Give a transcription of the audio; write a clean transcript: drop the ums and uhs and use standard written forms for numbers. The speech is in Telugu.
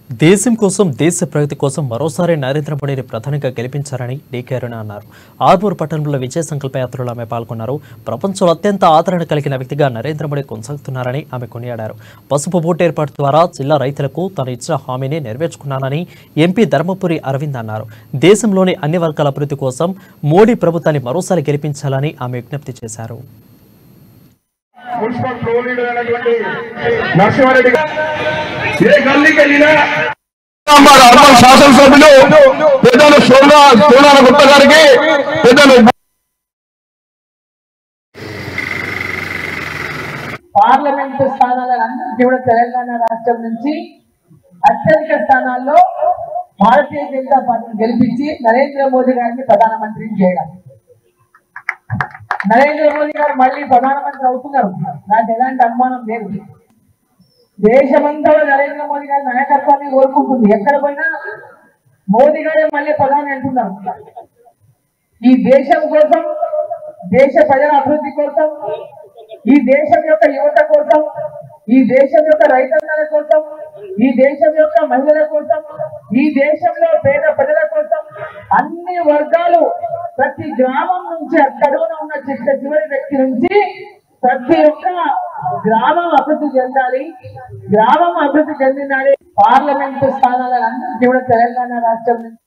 దేశం కోసం దేశ ప్రగతి కోసం మరోసారి నరేంద్ర మోడీని ప్రధానిగా గెలిపించారని డీకే అరుణ అన్నారు. ఆర్మూర్ పట్టణంలో విజయ సంకల్ప యాత్రలో ఆమె పాల్గొన్నారు. ప్రపంచంలో అత్యంత ఆదరణ కలిగిన వ్యక్తిగా నరేంద్ర మోడీ కొనసాగుతున్నారని ఆమె కొనియాడారు. పసుపు బోర్డు ఏర్పాటు ద్వారా జిల్లా రైతులకు తాను ఇచ్చిన హామీని నెరవేర్చుకున్నానని ఎంపీ ధర్మపురి అరవింద్ అన్నారు. దేశంలోని అన్ని వర్గాల అభివృద్ధి కోసం మోడీ ప్రభుత్వాన్ని మరోసారి గెలిపించాలని ఆమె విజ్ఞప్తి చేశారు. మున్సిపల్ ఫ్లో లీడర్ అయినటువంటి నరసింహారెడ్డి శాసనసభ్యులు పెద్దలు సోనాల గుప్త గారికి పెద్దలు పార్లమెంట్ స్థానాలన్నింటినీ కూడా తెలంగాణ రాష్ట్రం నుంచి అత్యధిక స్థానాల్లో భారతీయ జనతా పార్టీని గెలిపించి నరేంద్ర మోదీ గారిని ప్రధానమంత్రిని చేయడం. నరేంద్ర మోదీ గారు మళ్ళీ ప్రధానమంత్రి అవుతున్నారు, నాకు ఎలాంటి అనుమానం లేదు. దేశమంతా నరేంద్ర మోదీ గారి నాయకత్వాన్ని కోరుకుంటుంది. ఎక్కడ పోయినా మోదీ గారే మళ్ళీ ప్రధాని అంటున్నారు. ఈ దేశం కోసం, దేశ ప్రజల అభివృద్ధి కోసం, ఈ దేశం యొక్క యువత కోసం, ఈ దేశం యొక్క రైతాంగాల కోసం, ఈ దేశం యొక్క మహిళల కోసం, ఈ దేశంలో పేద ప్రజల కోసం అన్ని వర్గాలు ప్రతి గ్రామం నుంచి అక్కడున ఉన్న చివరి వ్యక్తి నుంచి ప్రతి ఒక్క గ్రామం అభివృద్ధి చెందాలి. గ్రామం అభివృద్ధి చెందినాలి. పార్లమెంటు స్థానాలన్నింటినీ కూడా తెలంగాణ రాష్ట్రం నుంచి